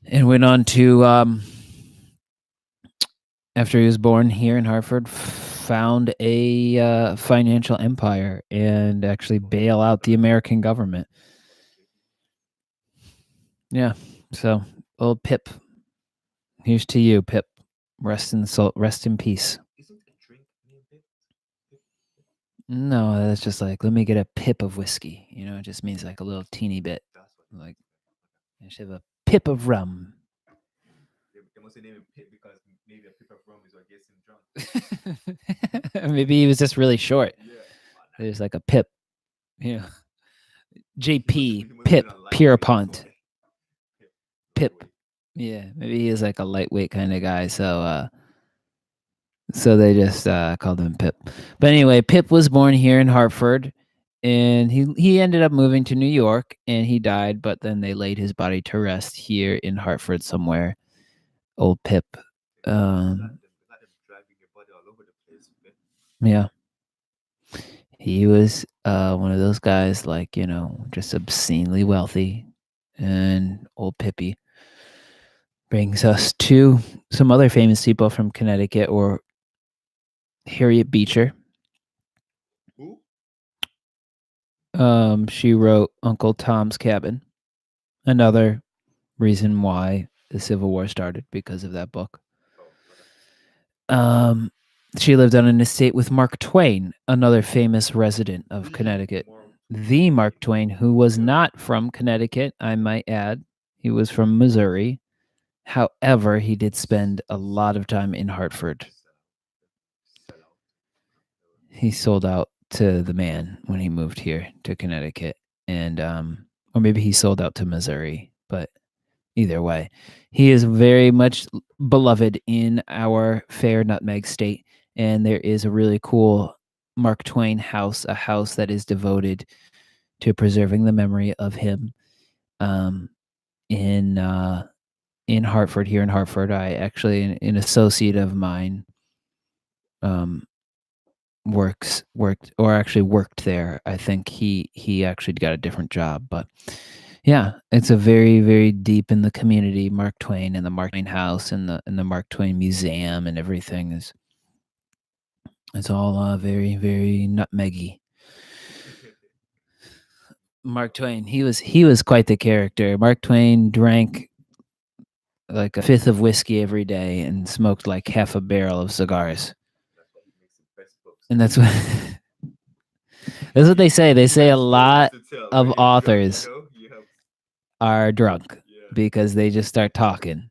and went on to after he was born here in Hartford, found a financial empire and actually bail out the American government. Yeah. So, old Pip, here's to you, Pip. Rest in peace. Isn't a drink named Pip? Pip? Pip? No, that's just like let me get a pip of whiskey. It just means like a little teeny bit, That's what it like means. I should have a pip of rum. They must have named him Pip because maybe a pip of rum is what gets him drunk. Maybe he was just really short. Yeah. Oh, nah. There's like a pip, you know, JP He must have been Pip a lightweight. That's Pierpont why. Pip. Pip. Lightweight. Yeah, maybe he is like a lightweight kind of guy. So they just called him Pip. But anyway, Pip was born here in Hartford, and he ended up moving to New York, and he died. But then they laid his body to rest here in Hartford somewhere. Old Pip. They got them dragging your body all over the place. Pip. Yeah, he was one of those guys, like just obscenely wealthy, and old Pippy. Brings us to some other famous people from Connecticut, or Harriet Beecher. Who? She wrote Uncle Tom's Cabin. Another reason why the Civil War started, because of that book. Oh, okay. Um, she lived on an estate with Mark Twain, another famous resident of Connecticut. Mark The Twain. Mark Twain, who was Yeah. not from Connecticut, I might add. He was from Missouri. However, he did spend a lot of time in Hartford. Sell out. Sell out. He sold out to the man when he moved here to Connecticut, and or maybe he sold out to Missouri, but either way, he is very much beloved in our fair nutmeg state, and there is a really cool Mark Twain house, a house that is devoted to preserving the memory of him, um, in Hartford. Here in Hartford, I actually an associate of mine um, worked there. I think he actually got a different job, but yeah, it's a very, very deep in the community. Mark Twain and the Mark Twain House and the Mark Twain Museum and everything is it's all very, very nutmeggy. Mark Twain, he was quite the character. Mark Twain drank like a fifth of whiskey every day and smoked like half a barrel of cigars. That's why he makes the best books. And that's what that's what they say. They You say got a stories lot to tell when of you're drunk, you authors know? You have, are drunk yeah. because they just start talking.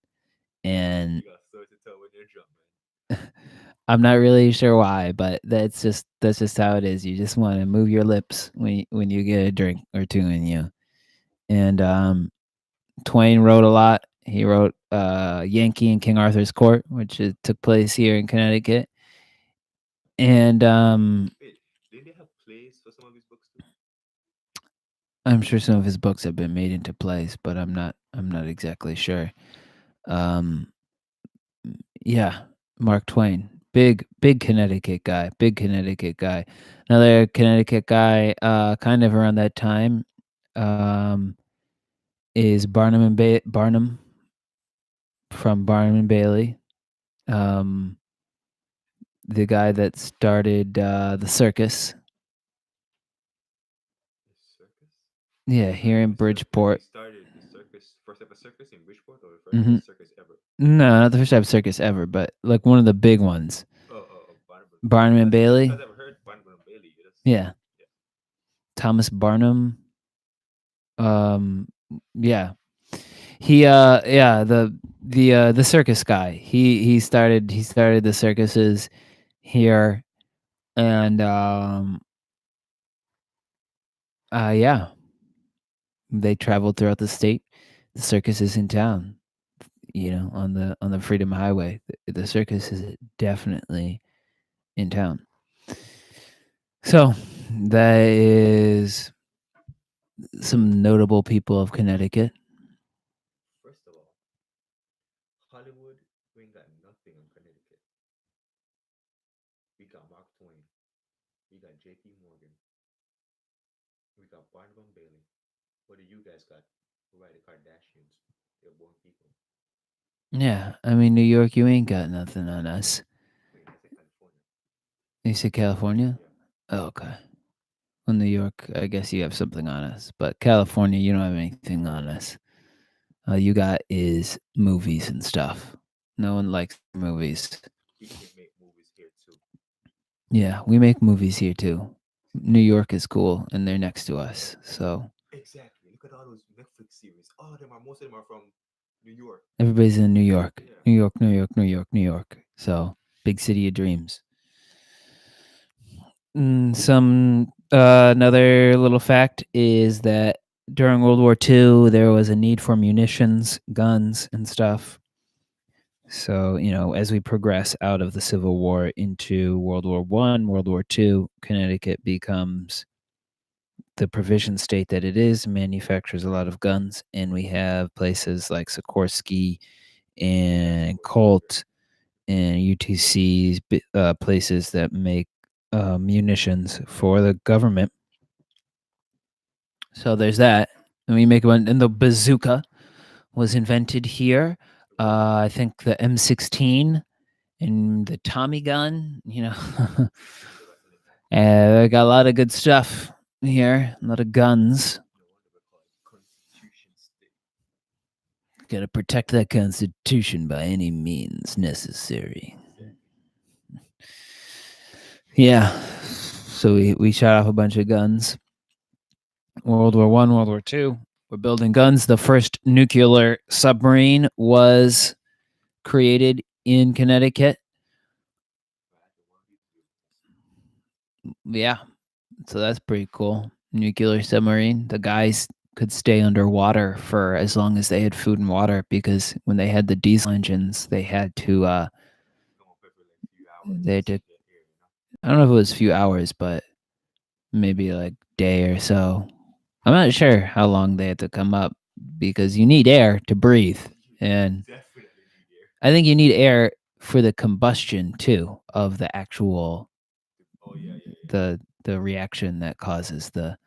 And You got stories to tell when you're drunk, man. I'm not really sure why, but that's just how it is. You just want to move your lips when you get a drink or two in you. And Twain wrote a lot. He wrote Yankee and King Arthur's Court, which took place here in Connecticut. And Wait, didn't they have plays for some of his books too? I'm sure some of his books have been made into plays, but I'm not exactly sure. Um, yeah, Mark Twain, big Connecticut guy, big Connecticut guy. Another Connecticut guy, kind of around that time, um, is Barnum from Barnum and Bailey, um, the guy that started the circus. The circus? Yeah, here in Wait, he Bridgeport. started the circus, first ever circus in Bridgeport, or the first ever Hmm. circus ever? No, not the first time circus ever, but like one of the big ones. Barnum. Barnum and That's Bailey. because I've heard Barnum and Bailey. That's, Yeah, yeah. Thomas Barnum. Um, yeah, yeah, the circus guy. He started the circuses here, and yeah, they traveled throughout the state. The circus is in town, on the Freedom Highway. The circus is definitely in town. So that is some notable people of Connecticut. First of all, Hollywood, we ain't got nothing in Connecticut. We got Mark Twain. We got J.P. Morgan. We got Barnum and Bailey. What do you guys got? Right, the Kardashians. They're born people. Yeah, I mean New York, you ain't got nothing on us. Wait, I said California. You said California? Yeah. Oh, okay. Well, New York, I guess you have something on us, but California, you don't have anything on us. All you got is movies and stuff. No one likes movies. We can make movies here too. Yeah, we make movies here too. New York is cool, and they're next to us. So Exactly. Look at all those Netflix series. All of them are most of them are from New York. everybody's in New York, Yeah. New York, New York, New York, New York. So big city of dreams. Some another little fact is that during World War II, there was a need for munitions, guns, and stuff. So, as we progress out of the Civil War into World War One, World War II, Connecticut becomes the provision state that it is, manufactures a lot of guns, and we have places like Sikorsky Yeah, and Sikorsky is great. Colt and UTC's, places that make munitions for the government. So there's that. And we make one, and the bazooka was invented here. I think the M16 and the Tommy gun. You know, Wonder about anything. they got a lot of good stuff here. A lot of guns. No wonder we call it Constitution State. Got to protect that Constitution by any means necessary. Exactly. Yeah. So we shot off a bunch of guns. World War One, World War Two. We're building guns. The first nuclear submarine was created in Connecticut. But I don't want you to do Yeah. So that's pretty cool. Nuclear submarine. The guys could stay underwater for as long as they had food and water because when they had the diesel engines, they had to come up every like few hours they had just to to get here, you know? I don't know if it was a few hours, but maybe like day or so. I'm not sure how long they had to come up because you need air to breathe. You And definitely need air. I think you need air for the combustion too of the actual Oh yeah, yeah, yeah. the reaction that causes the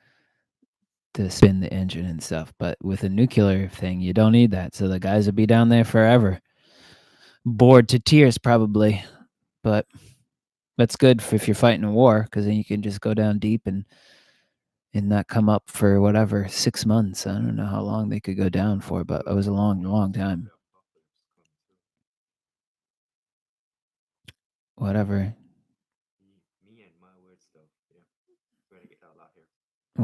to spin the engine and stuff. But with a nuclear thing, you don't need that. So the guys would be down there forever, bored to tears probably. But that's good for if you're fighting a war because then you can just go down deep and not come up for whatever 6 months. I don't know how long they could go down for, but it was a long, long time. The apocalypse coming too. Whatever. Me and my weird stuff. Yeah, we're gonna get a lot here.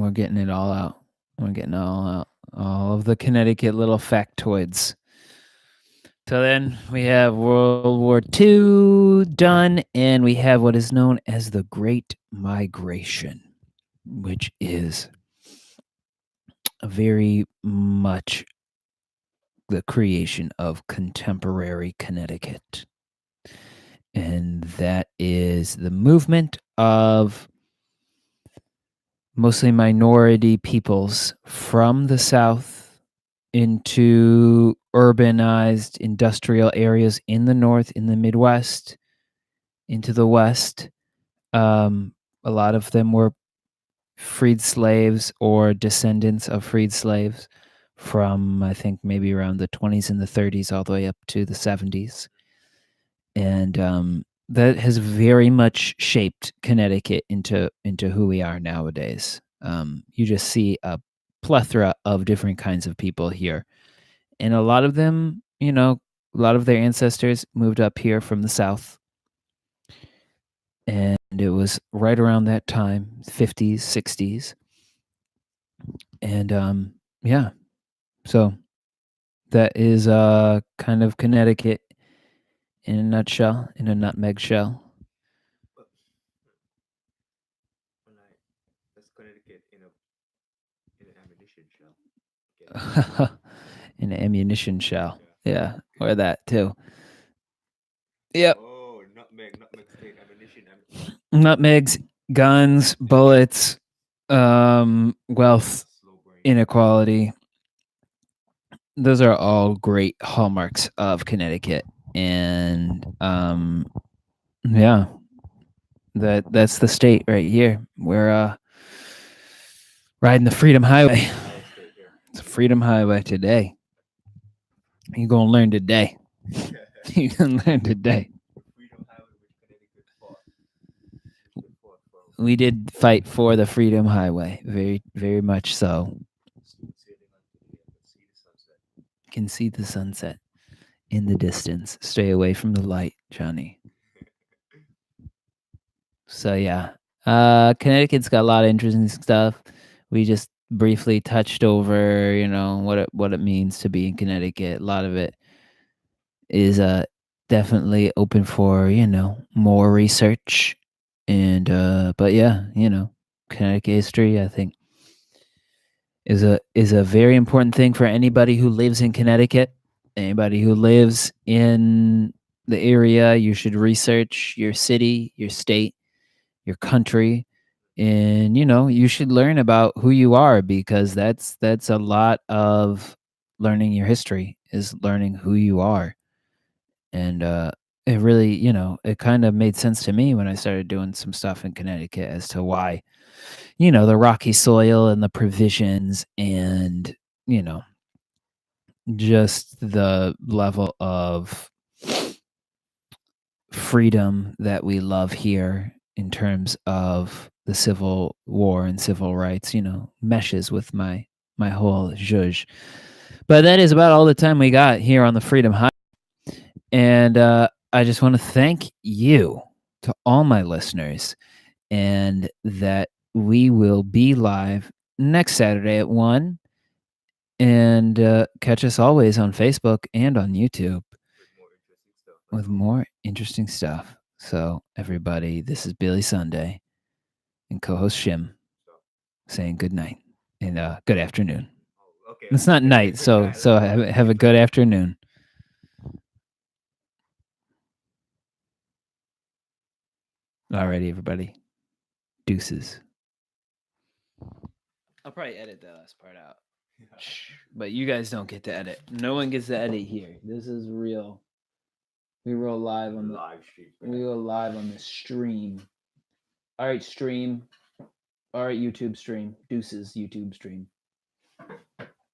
We're getting it all out. We're getting it all out. All of the Connecticut little factoids. So then we have World War II done, and we have what is known as the Great Migration, which is very much the creation of contemporary Connecticut. And that is the movement of mostly minority peoples from the South into urbanized industrial areas in the North, in the Midwest, into the West. A lot of them were freed slaves or descendants of freed slaves from, I think, maybe around the 20s and the 30s, all the way up to the 70s. And that has very much shaped Connecticut into who we are nowadays. You just see a plethora of different kinds of people here, and a lot of them, a lot of their ancestors moved up here from the South, and it was right around that time, 50s, 60s, and yeah, so that is kind of Connecticut in a nutshell, in a nutmeg shell. But like that's Connecticut in an ammunition shell. Get it? An ammunition shell. Yeah. Yeah, or that too. Yep. Oh, nutmeg state ammunition. Nutmegs, guns, bullets, wealth, Slow brain. inequality. Those are all great hallmarks of Connecticut. And yeah, that's the state right here. We're riding the Freedom Highway. Our state here. It's a Freedom Highway today. You're gonna learn today. You're gonna learn today. The Freedom Highway, which Connecticut fought. Which they fought for. We did fight for the Freedom Highway, very, very much so. Smooth sailing until the end. See the sunset. You can see the sunset in the distance. Stay away from the light, Johnny. So yeah, Connecticut's got a lot of interesting stuff. We just briefly touched over, what it means to be in Connecticut. A lot of it is definitely open for more research, and but yeah, Connecticut history, I think, is a very important thing for anybody who lives in Connecticut. Anybody who lives in the area, you should research your city, your state, your country, and you should learn about who you are because that's a lot of learning your history is learning who you are. And it really, it kind of made sense to me when I started doing some stuff in Connecticut as to why, the rocky soil and the provisions and, you know, just the level of freedom that we love here in terms of the Civil War and civil rights, meshes with my whole zhuzh. But that is about all the time we got here on the Freedom High. And I just want to thank you to all my listeners, and that we will be live next Saturday at 1. And catch us always on Facebook and on YouTube with more interesting stuff and with all. more interesting stuff. So, everybody, this is Billy Sunday and co host Shim So, saying good night and good afternoon. oh, okay, It's not okay. night, so Nice. have a good afternoon. Alrighty, everybody. Deuces. I'll probably edit that last part out. But you guys don't get to edit. No one gets to edit here. This is real. We were live on the live stream. we were live on the stream. All right, stream. All right, YouTube stream. Deuces, YouTube stream.